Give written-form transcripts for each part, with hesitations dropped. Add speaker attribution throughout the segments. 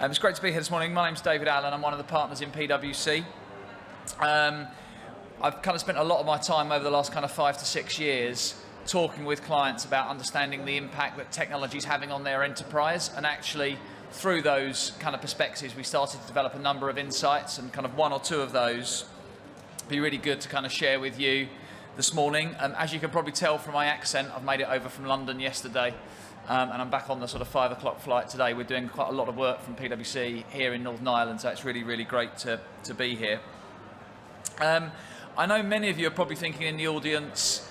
Speaker 1: It's great to be here this morning. My name's David Allen. I'm one of the partners in PwC. I've kind of spent a lot of my time over the last kind of 5 to 6 years talking with clients about understanding the impact that technology is having on their enterprise, and actually through those kind of perspectives we started to develop a number of insights, and kind of one or two of those be really good to kind of share with you this morning. As you can probably tell from my accent, I've made it over from London yesterday. And I'm back on the sort of 5 o'clock flight today. We're doing quite a lot of work from PwC here in Northern Ireland, so it's really, really great to be here. I know many of you are probably thinking in the audience,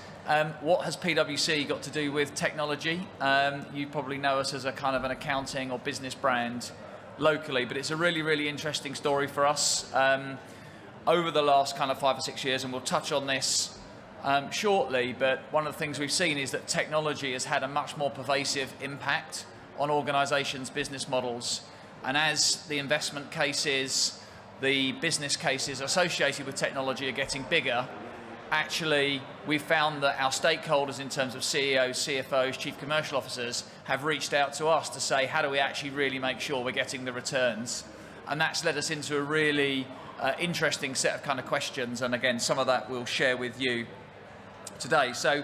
Speaker 1: what has PwC got to do with technology? You probably know us as a kind of an accounting or business brand locally, but it's a really, really interesting story for us. Over the last kind of 5 or 6 years, and we'll touch on this shortly, but one of the things we've seen is that technology has had a much more pervasive impact on organisations' business models. And as the investment cases, the business cases associated with technology are getting bigger, actually we've found that our stakeholders in terms of CEOs, CFOs, chief commercial officers have reached out to us to say, how do we actually really make sure we're getting the returns? And that's led us into a really interesting set of kind of questions, and again, some of that we'll share with you today. So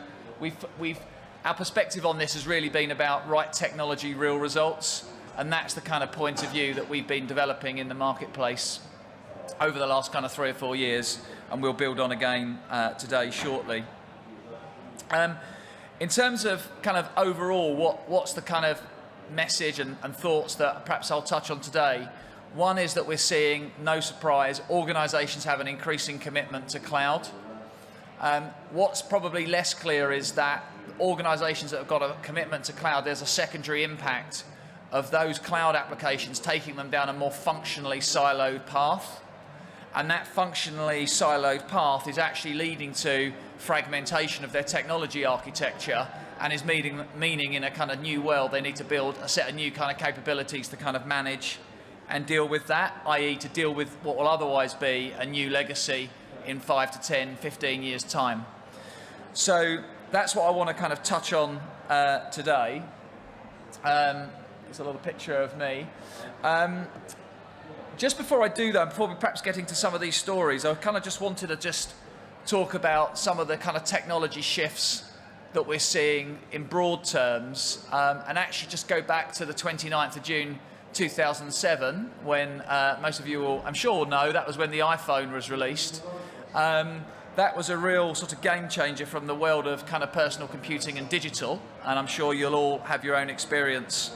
Speaker 1: our perspective on this has really been about right technology, real results, and that's the kind of point of view that we've been developing in the marketplace over the last kind of 3 or 4 years, and we'll build on again today shortly. In terms of kind of overall, what's the kind of message and thoughts that perhaps I'll touch on today? One is that we're seeing, no surprise, organisations have an increasing commitment to cloud. What's probably less clear is that organisations that have got a commitment to cloud, there's a secondary impact of those cloud applications taking them down a more functionally siloed path. And that functionally siloed path is actually leading to fragmentation of their technology architecture, and is meaning in a kind of new world they need to build a set of new kind of capabilities to kind of manage and deal with that, i.e. to deal with what will otherwise be a new legacy in 5 to 10, 15 years' time. So that's what I want to kind of touch on today. There's a little picture of me. Just before I do that, before we perhaps get into some of these stories, I kind of just wanted to just talk about some of the kind of technology shifts that we're seeing in broad terms, and actually just go back to the 29th of June 2007, when most of you will, I'm sure, know that was when the iPhone was released. That was a real sort of game changer from the world of kind of personal computing and digital, and I'm sure you'll all have your own experience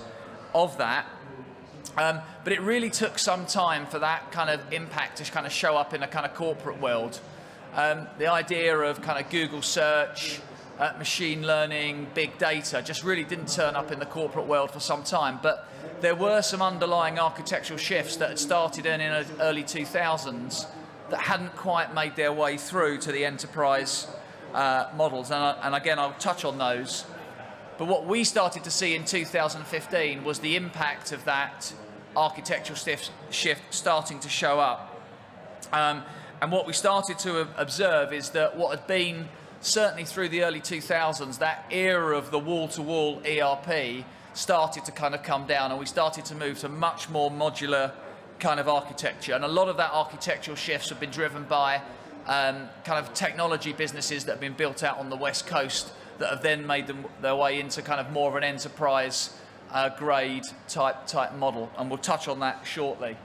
Speaker 1: of that. But it really took some time for that kind of impact to kind of show up in a kind of corporate world. The idea of kind of Google search, machine learning, big data just really didn't turn up in the corporate world for some time, but there were some underlying architectural shifts that had started in the early 2000s that hadn't quite made their way through to the enterprise models, and again I'll touch on those. But what we started to see in 2015 was the impact of that architectural shift starting to show up, and what we started to observe is that what had been certainly through the early 2000s, that era of the wall-to-wall ERP started to kind of come down, and we started to move to much more modular kind of architecture. And a lot of that architectural shifts have been driven by kind of technology businesses that have been built out on the West Coast that have then made their way into kind of more of an enterprise grade type model, and we'll touch on that shortly.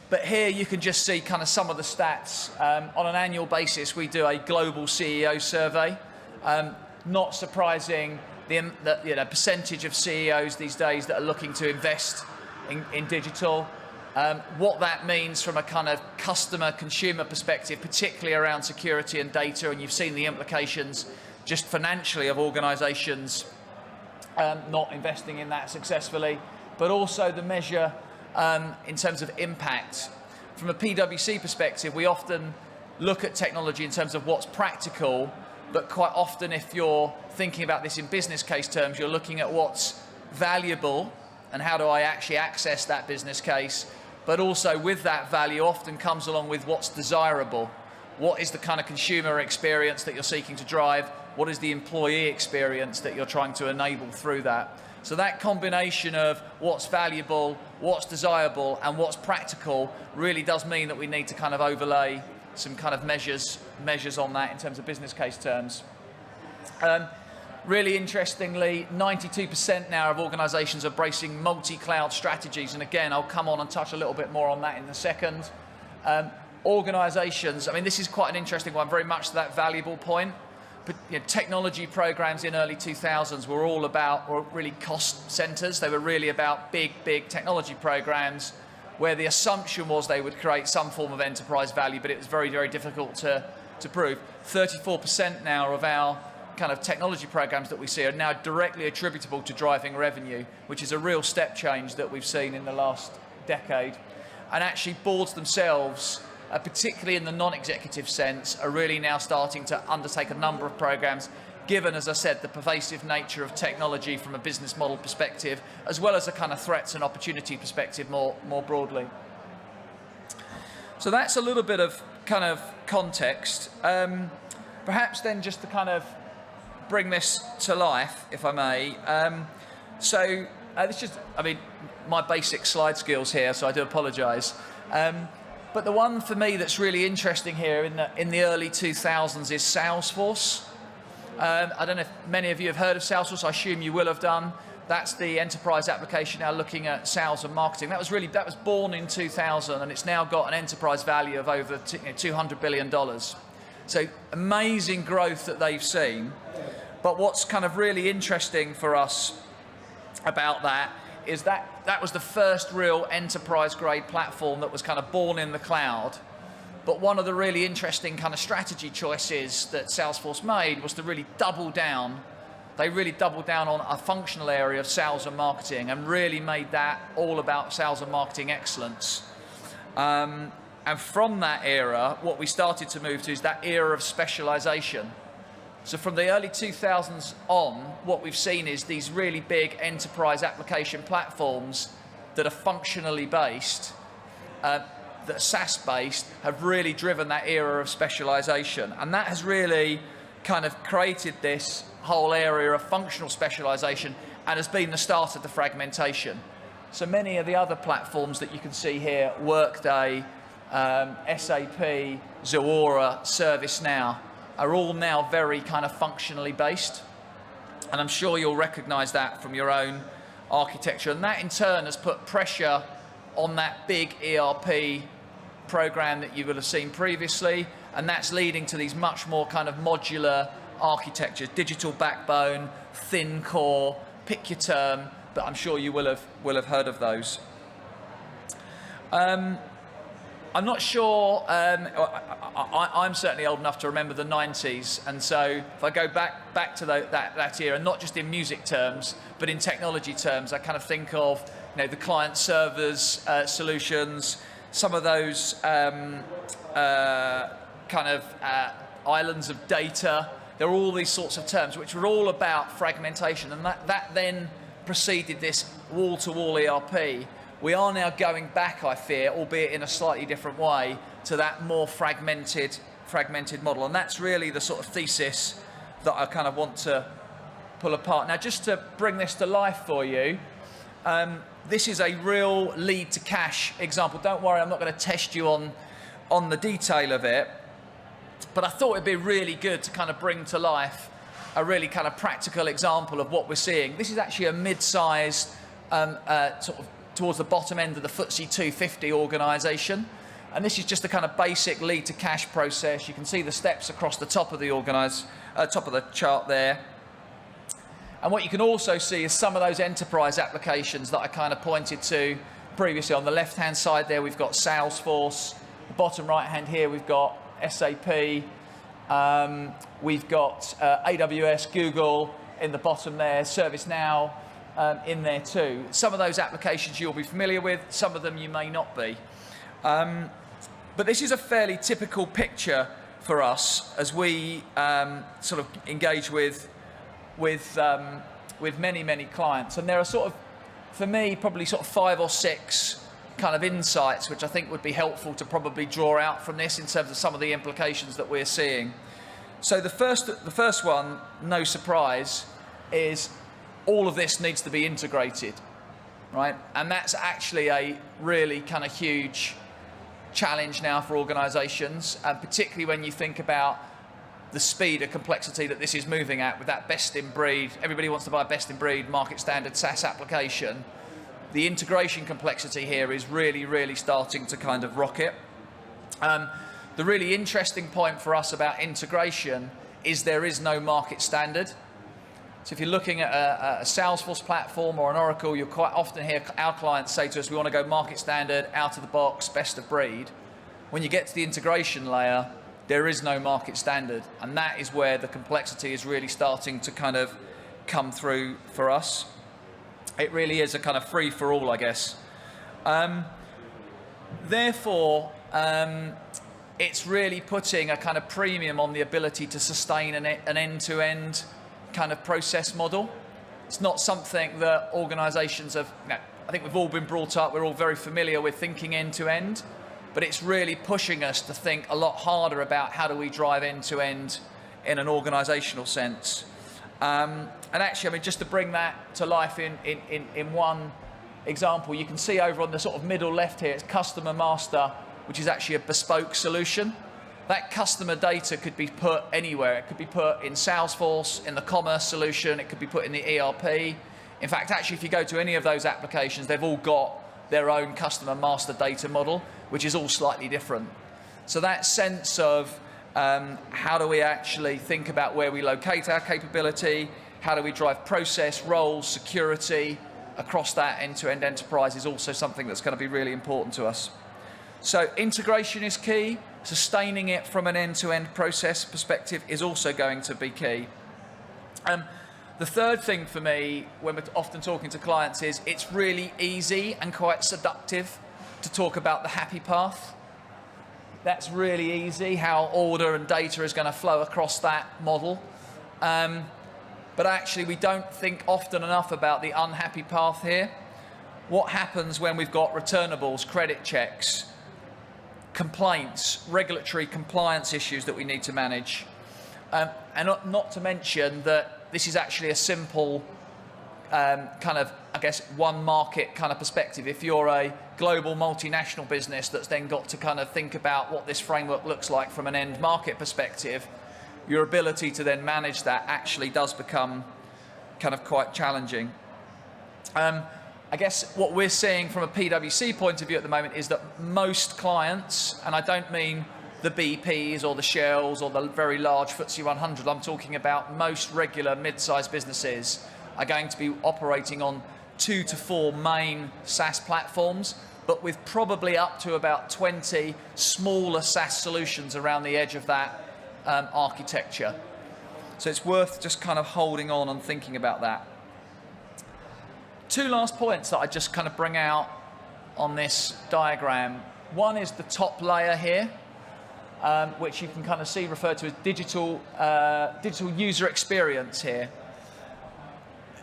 Speaker 1: But here you can just see kind of some of the stats. On an annual basis, we do a global CEO survey. Not surprising, the percentage of CEOs these days that are looking to invest in digital. What that means from a kind of customer consumer perspective, particularly around security and data, and you've seen the implications just financially of organisations not investing in that successfully, but also the measure in terms of impact. From a PwC perspective, we often look at technology in terms of what's practical, but quite often if you're thinking about this in business case terms, you're looking at what's valuable and how do I actually access that business case, but also with that value often comes along with what's desirable. What is the kind of consumer experience that you're seeking to drive? What is the employee experience that you're trying to enable through that? So that combination of what's valuable, what's desirable, and what's practical really does mean that we need to kind of overlay some kind of measures on that in terms of business case terms. Really interestingly, 92% now of organizations are embracing multi-cloud strategies. And again, I'll come on and touch a little bit more on that in a second. Organizations, I mean, this is quite an interesting one, very much to that valuable point. But technology programs in early 2000s were really cost centers. They were really about big technology programs where the assumption was they would create some form of enterprise value, but it was very, very difficult to prove. 34% now of our kind of technology programs that we see are now directly attributable to driving revenue, which is a real step change that we've seen in the last decade. And actually boards themselves, particularly in the non-executive sense, are really now starting to undertake a number of programs, given, as I said, the pervasive nature of technology from a business model perspective, as well as a kind of threats and opportunity perspective more broadly. So that's a little bit of kind of context. Perhaps then just to kind of bring this to life, if I may. This just, I mean, my basic slide skills here, so I do apologise. But the one for me that's really interesting here in the early 2000s is Salesforce. I don't know if many of you have heard of Salesforce. I assume you will have done. That's the enterprise application now looking at sales and marketing. That was born in 2000, and it's now got an enterprise value of over $200 billion. So amazing growth that they've seen. But what's kind of really interesting for us about that is that was the first real enterprise-grade platform that was kind of born in the cloud. But one of the really interesting kind of strategy choices that Salesforce made was to really double down. They really doubled down on a functional area of sales and marketing and really made that all about sales and marketing excellence. And from that era, what we started to move to is that era of specialization. So from the early 2000s on, what we've seen is these really big enterprise application platforms that are functionally based, that are SaaS-based, have really driven that era of specialization. And that has really kind of created this whole area of functional specialization and has been the start of the fragmentation. So many of the other platforms that you can see here, Workday, SAP, Zuora, ServiceNow, are all now very kind of functionally based. And I'm sure you'll recognize that from your own architecture. And that in turn has put pressure on that big ERP program that you will have seen previously. And that's leading to these much more kind of modular architectures, digital backbone, thin core, pick your term, but I'm sure you will have heard of those. I'm not sure, I'm certainly old enough to remember the 90s, and so if I go back to that era, not just in music terms, but in technology terms, I kind of think of the client servers solutions, some of those kind of islands of data. There are all these sorts of terms which were all about fragmentation, and that then preceded this wall-to-wall ERP. We are now going back, I fear, albeit in a slightly different way, to that more fragmented model. And that's really the sort of thesis that I kind of want to pull apart. Now, just to bring this to life for you, this is a real lead to cash example. Don't worry, I'm not going to test you on the detail of it, but I thought it'd be really good to kind of bring to life a really kind of practical example of what we're seeing. This is actually a mid-sized sort of towards the bottom end of the FTSE 250 organisation. And this is just a kind of basic lead to cash process. You can see the steps across the top of the top of the chart there. And what you can also see is some of those enterprise applications that I kind of pointed to previously. On the left-hand side there, we've got Salesforce. The bottom right-hand here, we've got SAP. We've got AWS, Google in the bottom there, ServiceNow, in there too. Some of those applications you'll be familiar with, some of them you may not be. But this is a fairly typical picture for us as we sort of engage with many clients. And there are sort of, for me, probably sort of 5 or 6 kind of insights which I think would be helpful to probably draw out from this in terms of some of the implications that we're seeing. So the first one, no surprise, is all of this needs to be integrated, right? And that's actually a really kind of huge challenge now for organizations, and particularly when you think about the speed of complexity that this is moving at with that best in breed. Everybody wants to buy a best in breed market standard SaaS application. The integration complexity here is really, really starting to kind of rocket. The really interesting point for us about integration is there is no market standard. So if you're looking at a Salesforce platform or an Oracle, you'll quite often hear our clients say to us, we want to go market standard, out of the box, best of breed. When you get to the integration layer, there is no market standard. And that is where the complexity is really starting to kind of come through for us. It really is a kind of free for all, I guess. Therefore, it's really putting a kind of premium on the ability to sustain an end-to-end kind of process model. It's not something that organizations have, I think we've all been brought up, we're all very familiar with thinking end-to-end, but it's really pushing us to think a lot harder about how do we drive end-to-end in an organizational sense. And actually, I mean, just to bring that to life in one example, you can see over on the sort of middle left here, it's customer master, which is actually a bespoke solution. That customer data could be put anywhere. It could be put in Salesforce, in the commerce solution, it could be put in the ERP. In fact, actually, if you go to any of those applications, they've all got their own customer master data model, which is all slightly different. So that sense of how do we actually think about where we locate our capability, how do we drive process, roles, security across that end-to-end enterprise is also something that's going to be really important to us. So integration is key. Sustaining it from an end-to-end process perspective is also going to be key. The third thing for me, when we're often talking to clients, is it's really easy and quite seductive to talk about the happy path. That's really easy, how order and data is going to flow across that model. But actually, we don't think often enough about the unhappy path here. What happens when we've got returnables, credit checks, complaints, regulatory compliance issues that we need to manage? And not to mention that this is actually a simple kind of, I guess, one market kind of perspective. If you're a global multinational business that's then got to kind of think about what this framework looks like from an end market perspective, your ability to then manage that actually does become kind of quite challenging. I guess what we're seeing from a PwC point of view at the moment is that most clients, and I don't mean the BPs or the Shells or the very large FTSE 100, I'm talking about most regular mid-sized businesses are going to be operating on 2 to 4 main SaaS platforms, but with probably up to about 20 smaller SaaS solutions around the edge of that architecture. So it's worth just kind of holding on and thinking about that. 2 last points that I just kind of bring out on this diagram. One is the top layer here, which you can kind of see referred to as digital user experience here.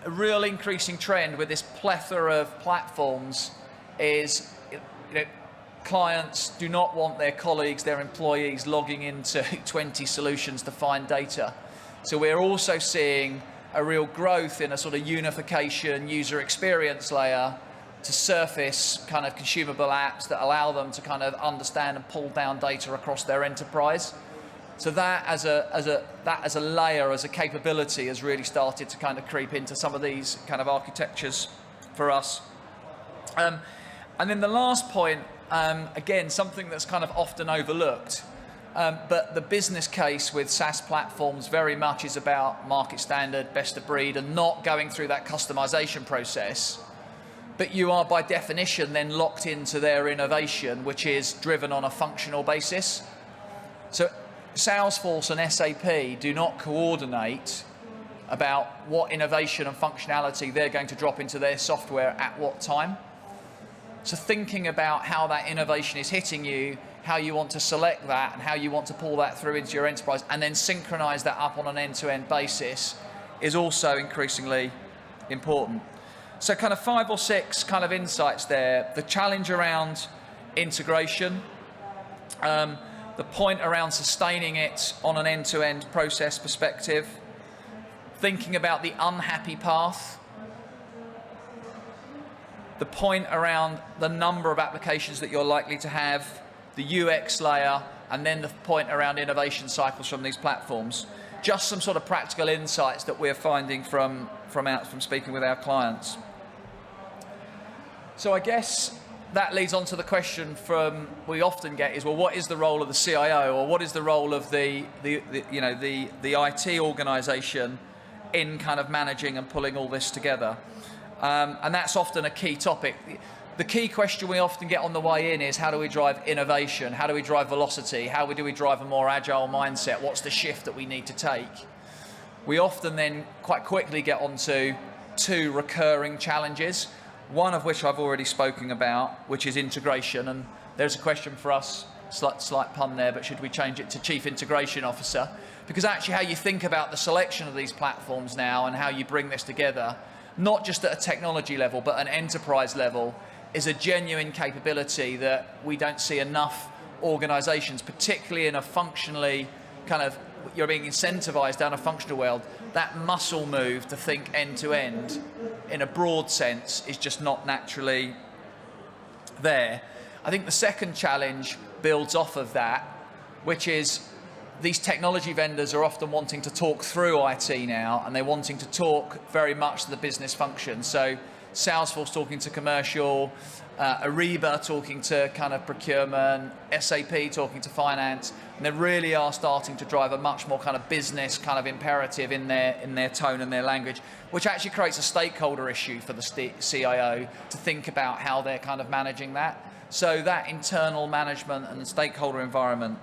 Speaker 1: A real increasing trend with this plethora of platforms is, clients do not want their colleagues, their employees logging into 20 solutions to find data. So we're also seeing a real growth in a sort of unification user experience layer to surface kind of consumable apps that allow them to kind of understand and pull down data across their enterprise. So that as a layer, as a capability, has really started to kind of creep into some of these kind of architectures for us. And then the last point, again, something that's kind of often overlooked, but the business case with SaaS platforms very much is about market standard, best of breed, and not going through that customization process. But you are by definition then locked into their innovation, which is driven on a functional basis. So Salesforce and SAP do not coordinate about what innovation and functionality they're going to drop into their software at what time. So thinking about how that innovation is hitting you, how you want to select that, and how you want to pull that through into your enterprise, and then synchronize that up on an end-to-end basis is also increasingly important. So kind of 5 or 6 kind of insights there. The challenge around integration, the point around sustaining it on an end-to-end process perspective, thinking about the unhappy path the point around the number of applications that you're likely to have, the UX layer, and then the point around innovation cycles from these platforms. Just some sort of practical insights that we're finding from speaking with our clients. So I guess that leads on to the question we often get is, well, what is the role of the CIO, or what is the role of the IT organisation in kind of managing and pulling all this together? And that's often a key topic. The key question we often get on the way in is, how do we drive innovation? How do we drive velocity? How do we drive a more agile mindset? What's the shift that we need to take? We often then quite quickly get onto two recurring challenges, one of which I've already spoken about, which is integration. And there's a question for us, slight pun there, but should we change it to Chief Integration Officer? Because actually how you think about the selection of these platforms now and how you bring this together, not just at a technology level, but an enterprise level, is a genuine capability that we don't see enough organizations, particularly in a functionally kind of, you're being incentivized down a functional world. That muscle move to think end to end in a broad sense is just not naturally there. I think the second challenge builds off of that, which is these technology vendors are often wanting to talk through IT now, and they're wanting to talk very much to the business function. So Salesforce talking to commercial, Ariba talking to kind of procurement, SAP talking to finance, and they really are starting to drive a much more kind of business kind of imperative in their tone and their language, which actually creates a stakeholder issue for the CIO to think about how they're kind of managing that. So that internal management and stakeholder environment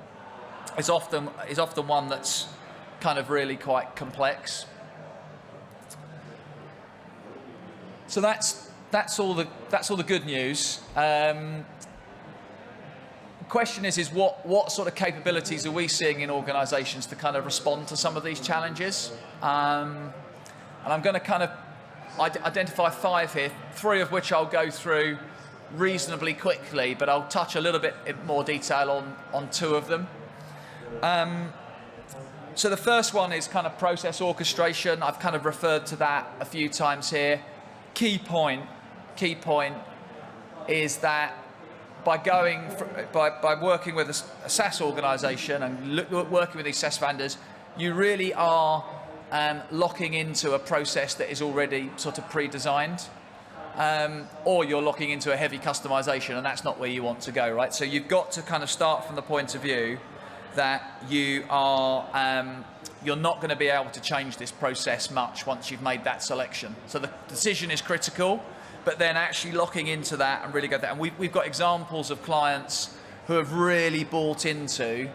Speaker 1: is often one that's kind of really quite complex. So that's all the good news. Question is what sort of capabilities are we seeing in organisations to kind of respond to some of these challenges? And I'm going to kind of identify 5 here, 3 of which I'll go through reasonably quickly, but I'll touch a little bit in more detail on 2 of them. So the first one is kind of process orchestration. I've kind of referred to that a few times here. Key point is that by working with a SaaS organisation and working with these SaaS vendors, you really are locking into a process that is already sort of pre-designed, or you're locking into a heavy customisation, and that's not where you want to go, right? So you've got to kind of start from the point of view that you're not going to be able to change this process much once you've made that selection. So the decision is critical, but then actually locking into that and really go there. And we've got examples of clients who have really bought into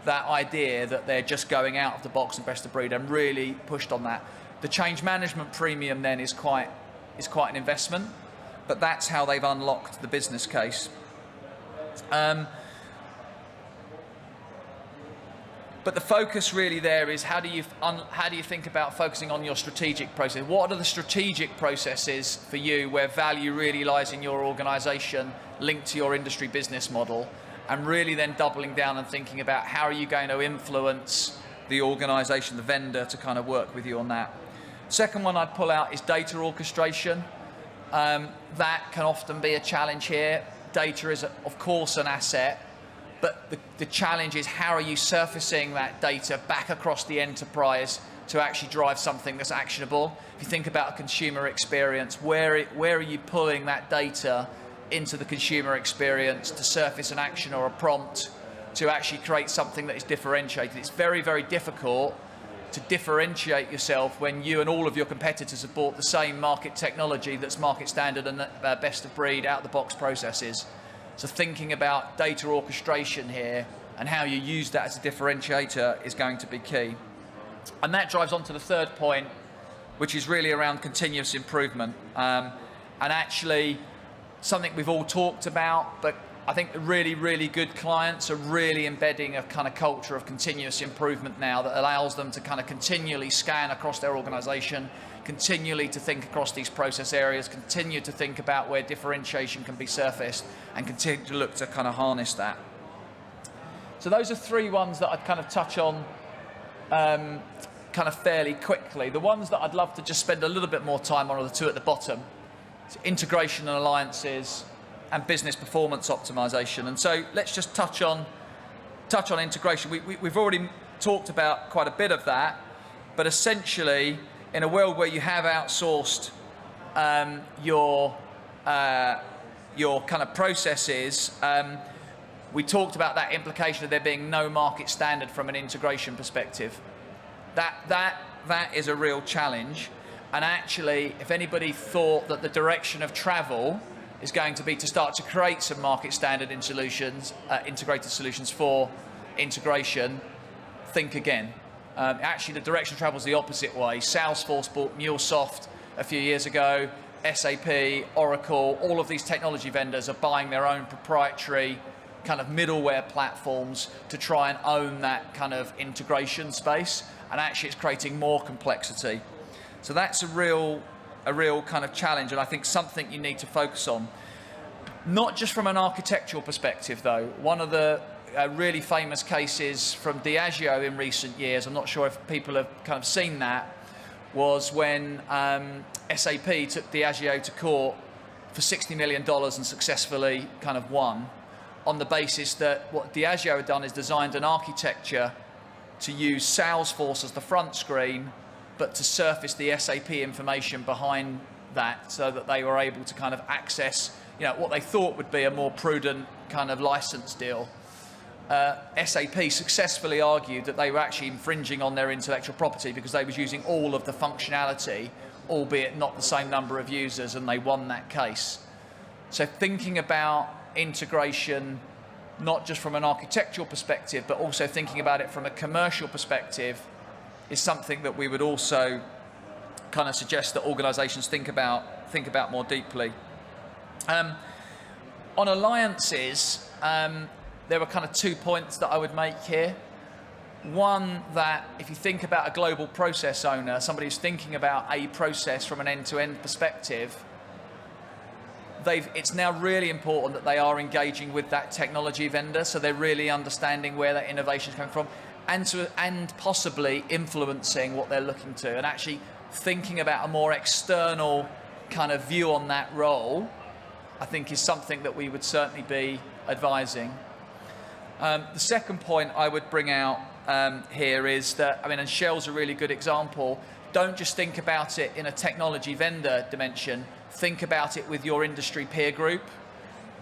Speaker 1: that idea that they're just going out of the box and best of breed, and really pushed on that. The change management premium then is quite an investment, but that's how they've unlocked the business case. But the focus really there is how do you think about focusing on your strategic process? What are the strategic processes for you where value really lies in your organisation, linked to your industry business model, and really then doubling down and thinking about how are you going to influence the organisation, the vendor, to kind of work with you on that. Second one I'd pull out is data orchestration. That can often be a challenge here. Data is, of course, an asset, but the challenge is how are you surfacing that data back across the enterprise to actually drive something that's actionable? If you think about a consumer experience, where are you pulling that data into the consumer experience to surface an action or a prompt to actually create something that is differentiated? It's very, very difficult to differentiate yourself when you and all of your competitors have bought the same market technology that's market standard and best of breed out-of-the-box processes. So thinking about data orchestration here and how you use that as a differentiator is going to be key. And that drives on to the third point, which is really around continuous improvement. And actually something we've all talked about, but I think the really, really good clients are really embedding a kind of culture of continuous improvement now that allows them to kind of continually scan across their organization, continually to think across these process areas, continue to think about where differentiation can be surfaced, and continue to look to kind of harness that. So those are 3 ones that I'd kind of touch on kind of fairly quickly. The ones that I'd love to just spend a little bit more time on are the 2 at the bottom. integration and alliances, and business performance optimization. And so let's just touch on integration. We've already talked about quite a bit of that, but essentially, in a world where you have outsourced your kind of processes, we talked about that implication of there being no market standard from an integration perspective. That is a real challenge. And actually, if anybody thought that the direction of travel is going to be to start to create some market standard in solutions, integrated solutions for integration, think again. Actually, the direction of travel is the opposite way. Salesforce bought MuleSoft a few years ago. SAP, Oracle, all of these technology vendors are buying their own proprietary kind of middleware platforms to try and own that kind of integration space. And actually, it's creating more complexity. So that's a real kind of challenge, and I think something you need to focus on. Not just from an architectural perspective, though. One of the really famous cases from Diageo in recent years, I'm not sure if people have kind of seen that, was when SAP took Diageo to court for $60 million and successfully kind of won, on the basis that what Diageo had done is designed an architecture to use Salesforce as the front screen, but to surface the SAP information behind that, so that they were able to kind of access, what they thought would be a more prudent kind of license deal. SAP successfully argued that they were actually infringing on their intellectual property because they was using all of the functionality, albeit not the same number of users, and they won that case. So thinking about integration, not just from an architectural perspective, but also thinking about it from a commercial perspective, is something that we would also kind of suggest that organisations think about more deeply. On alliances, there were kind of 2 points that I would make here. One, that if you think about a global process owner, somebody who's thinking about a process from an end-to-end perspective, it's now really important that they are engaging with that technology vendor, so they're really understanding where that innovation is coming from, and possibly influencing what they're looking to, and actually thinking about a more external kind of view on that role, I think is something that we would certainly be advising. The second point I would bring out here is that, and Shell's a really good example. Don't just think about it in a technology vendor dimension, think about it with your industry peer group.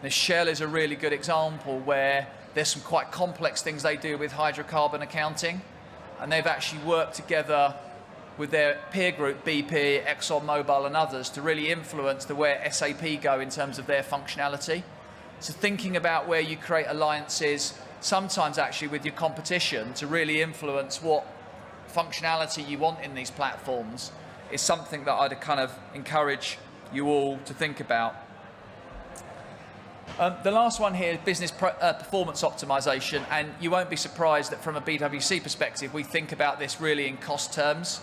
Speaker 1: Now, Shell is a really good example where there's some quite complex things they do with hydrocarbon accounting, and they've actually worked together with their peer group, BP, ExxonMobil and others, to really influence where SAP go in terms of their functionality. So thinking about where you create alliances, sometimes actually with your competition, to really influence what functionality you want in these platforms, is something that I'd kind of encourage you all to think about. The last one here is business performance optimization, and you won't be surprised that from a BWC perspective, we think about this really in cost terms.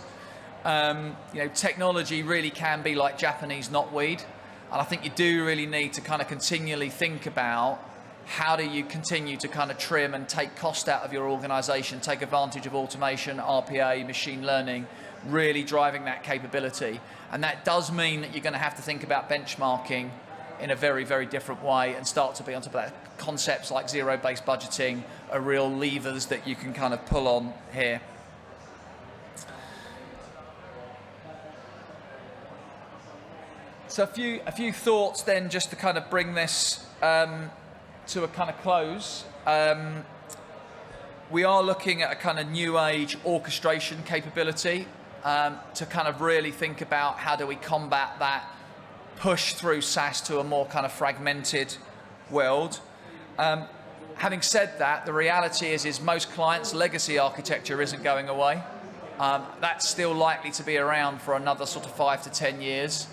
Speaker 1: Technology really can be like Japanese knotweed, and I think you do really need to kind of continually think about how do you continue to kind of trim and take cost out of your organization, take advantage of automation, RPA, machine learning, really driving that capability. And that does mean that you're going to have to think about benchmarking in a very, very different way and start to be on top of that. Concepts like zero-based budgeting are real levers that you can kind of pull on here. So a few thoughts then, just to kind of bring this to a kind of close. We are looking at a kind of new age orchestration capability to kind of really think about how do we combat that push through SaaS to a more kind of fragmented world. Having said that, the reality is most clients' legacy architecture isn't going away. That's still likely to be around for another sort of 5 to 10 years.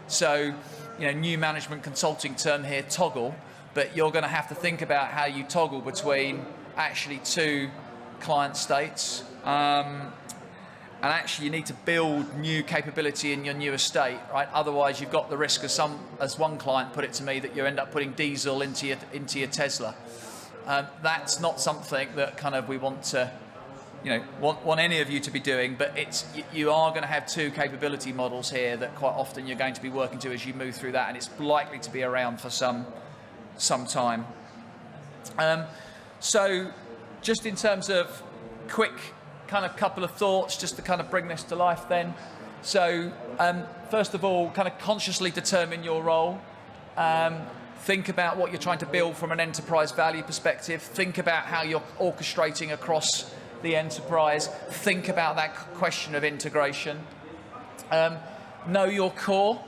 Speaker 1: So, new management consulting term here, toggle, but you're going to have to think about how you toggle between actually two client states. And actually you need to build new capability in your new estate, right? Otherwise you've got the risk of as one client put it to me, that you end up putting diesel into your Tesla. That's not something that kind of we want to want any of you to be doing, but you are going to have two capability models here that quite often you're going to be working to as you move through that, and it's likely to be around for some time. So just in terms of quick kind of couple of thoughts, just to kind of bring this to life then. So first of all, kind of consciously determine your role. Think about what you're trying to build from an enterprise value perspective. Think about how you're orchestrating across the enterprise. Think about that question of integration. Know your core.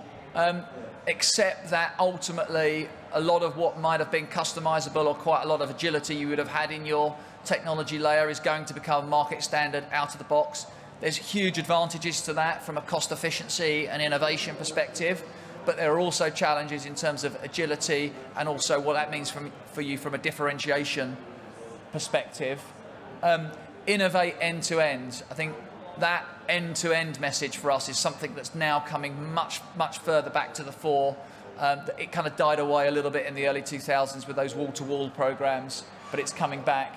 Speaker 1: Accept that ultimately a lot of what might have been customizable or quite a lot of agility you would have had in your technology layer is going to become market standard out of the box. There's huge advantages to that from a cost efficiency and innovation perspective, but there are also challenges in terms of agility and also what that means for you from a differentiation perspective. Innovate end to end. I think that end to end message for us is something that's now coming much, much further back to the fore. It kind of died away a little bit in the early 2000s with those wall-to-wall programs, but it's coming back.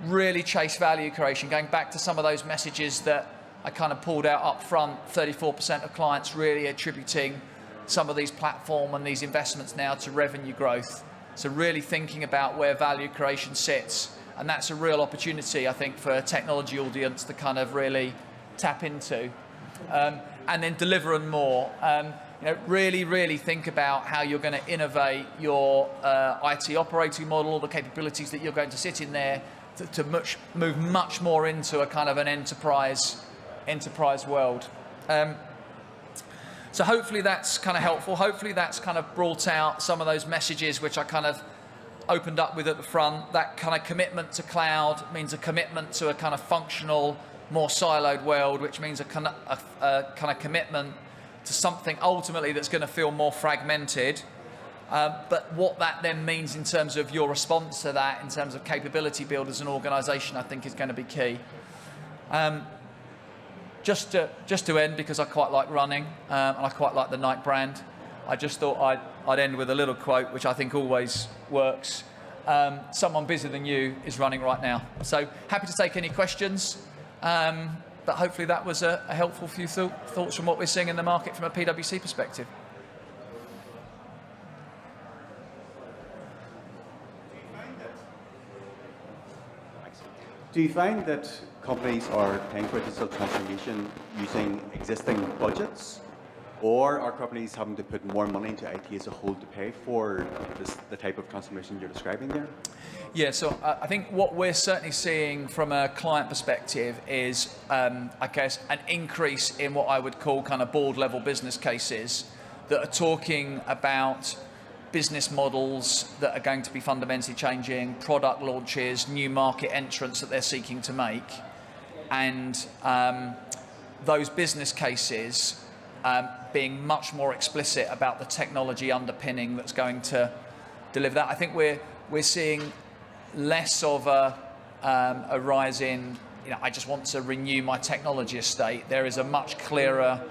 Speaker 1: Really chase value creation, going back to some of those messages that I kind of pulled out up front. 34% of clients really attributing some of these platform and these investments now to revenue growth. So really thinking about where value creation sits, and that's a real opportunity, I think, for a technology audience to kind of really tap into. And then deliver and more. Really think about how you're going to innovate your IT operating model, the capabilities that you're going to sit in there to move much more into a kind of an enterprise world. So hopefully that's kind of helpful. Hopefully that's kind of brought out some of those messages which I kind of opened up with at the front. That kind of commitment to cloud means a commitment to a kind of functional, more siloed world, which means a kind of commitment to something ultimately that's going to feel more fragmented. But what that then means in terms of your response to that, in terms of capability build as an organisation, I think is going to be key. Just to end, because I quite like running and I quite like the Nike brand, I just thought I'd end with a little quote, which I think always works. Someone busier than you is running right now. So happy to take any questions. But hopefully that was a helpful few thoughts from what we're seeing in the market from a PwC perspective.
Speaker 2: Do you find that companies are paying for digital transformation using existing budgets, or are companies having to put more money into IT as a whole to pay for the type of transformation you're describing there?
Speaker 1: Yeah, so I think what we're certainly seeing from a client perspective is, I guess, an increase in what I would call kind of board level business cases that are talking about business models that are going to be fundamentally changing, product launches, new market entrants that they're seeking to make. And those business cases being much more explicit about the technology underpinning that's going to deliver that. I think we're seeing less of a rise in, I just want to renew my technology estate. There is a much clearer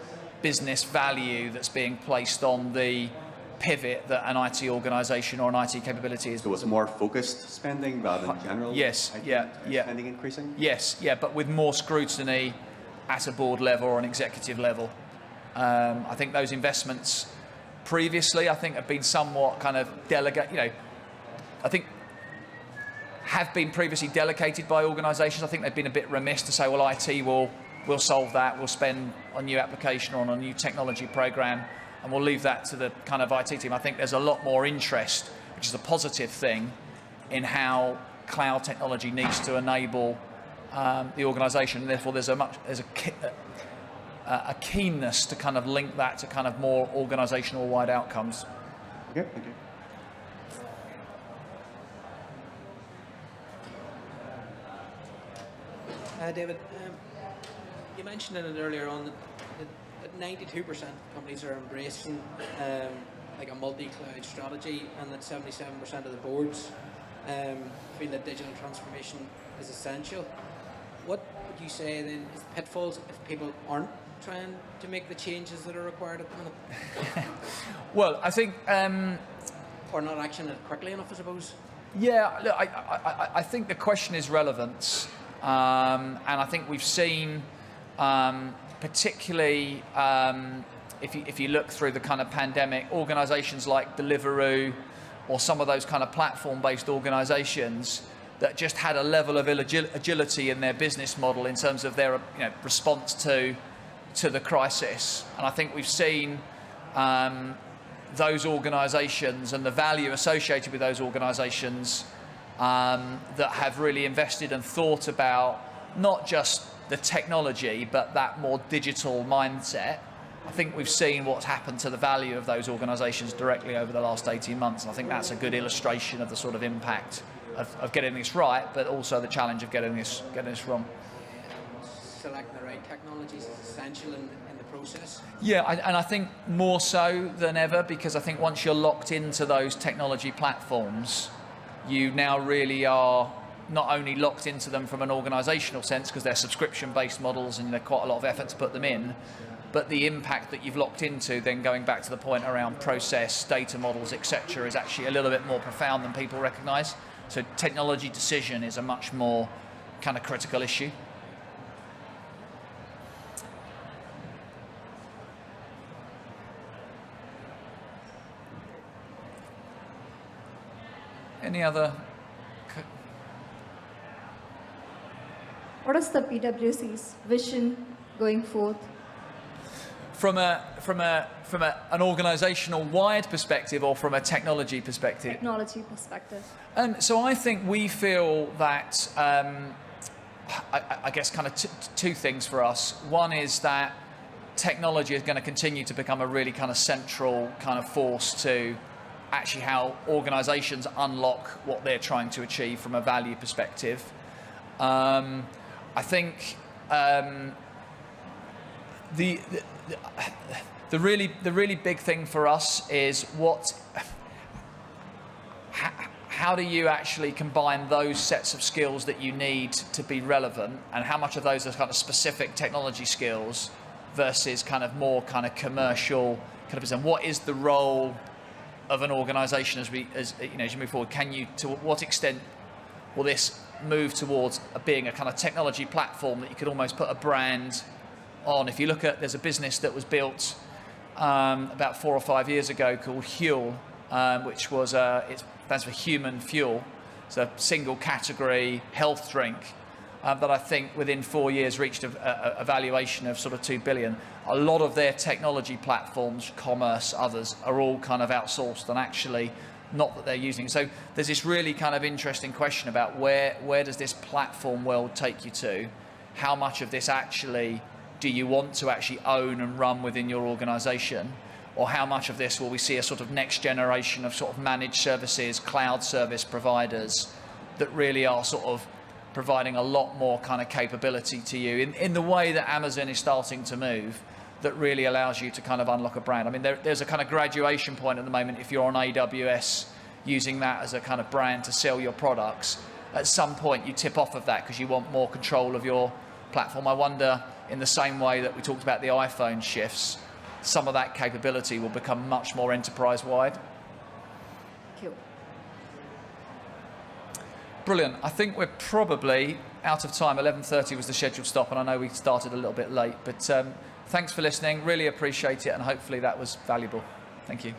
Speaker 1: business value that's being placed on the pivot that an IT organisation or an IT capability is.
Speaker 2: So it's more focused spending rather than general?
Speaker 1: Yes, yeah.
Speaker 2: Spending increasing?
Speaker 1: Yes, yeah, but with more scrutiny at a board level or an executive level. I think those investments previously, I think, have been somewhat kind of I think have been previously delegated by organisations. I think they've been a bit remiss to say, well, IT will solve that, we'll spend on a new application or on a new technology programme, and we'll leave that to the kind of IT team. I think there's a lot more interest, which is a positive thing, in how cloud technology needs to enable the organisation, and therefore there's a keenness to kind of link that to kind of more organisational wide outcomes.
Speaker 2: Okay, thank you.
Speaker 3: David, you mentioned in it earlier on that 92% of companies are embracing like a multi-cloud strategy, and that 77% of the boards feel that digital transformation is essential. What would you say then is the pitfalls if people aren't trying to make the changes that are required at the minute?
Speaker 1: Well, I think...
Speaker 3: or not actioning it quickly enough, I suppose?
Speaker 1: Yeah, look, I think the question is relevance. And I think we've seen, particularly if you look through the kind of pandemic, organisations like Deliveroo or some of those kind of platform-based organisations that just had a level of agility in their business model in terms of their response to the crisis. And I think we've seen those organisations and the value associated with those organisations that have really invested and thought about not just the technology but that more digital mindset. I think we've seen what's happened to the value of those organisations directly over the last 18 months, and I think that's a good illustration of the sort of impact of getting this right, but also the challenge of getting this wrong.
Speaker 3: Selecting the right technologies is essential in the process.
Speaker 1: Yeah, and I think more so than ever, because I think once you're locked into those technology platforms, you now really are not only locked into them from an organisational sense, because they're subscription-based models and there's quite a lot of effort to put them in, but the impact that you've locked into, then going back to the point around process, data models, etc., is actually a little bit more profound than people recognise. So technology decision is a much more kind of critical issue. Any other?
Speaker 4: What is the PwC's vision going forth?
Speaker 1: From an organisational wide perspective or from a technology perspective?
Speaker 4: Technology perspective.
Speaker 1: So I think we feel that, I guess kind of two things for us. One is that technology is going to continue to become a really kind of central kind of force to actually how organisations unlock what they're trying to achieve from a value perspective. I think the really big thing for us is how do you actually combine those sets of skills that you need to be relevant, and how much of those are kind of specific technology skills versus kind of more kind of commercial kind of, and what is the role of an organisation as you move forward? To what extent will this move towards being a kind of technology platform that you could almost put a brand on? If you look at, there's a business that was built about 4 or 5 years ago called Huel, which was it stands for human fuel. It's a single category health drink that I think within 4 years reached a valuation of sort of 2 billion. A lot of their technology platforms, commerce, others, are all kind of outsourced and actually not that they're using. So there's this really kind of interesting question about where does this platform world take you to? How much of this actually do you want to actually own and run within your organisation? Or how much of this will we see a sort of next generation of sort of managed services, cloud service providers that really are sort of providing a lot more kind of capability to you in the way that Amazon is starting to move, that really allows you to kind of unlock a brand. I mean, there's a kind of graduation point at the moment if you're on AWS using that as a kind of brand to sell your products. At some point you tip off of that because you want more control of your platform. I wonder, in the same way that we talked about the iPhone shifts, some of that capability will become much more enterprise-wide.
Speaker 4: Thank you.
Speaker 1: Brilliant. I think we're probably out of time. 11:30 was the scheduled stop, and I know we started a little bit late, but thanks for listening. Really appreciate it, and hopefully that was valuable. Thank you.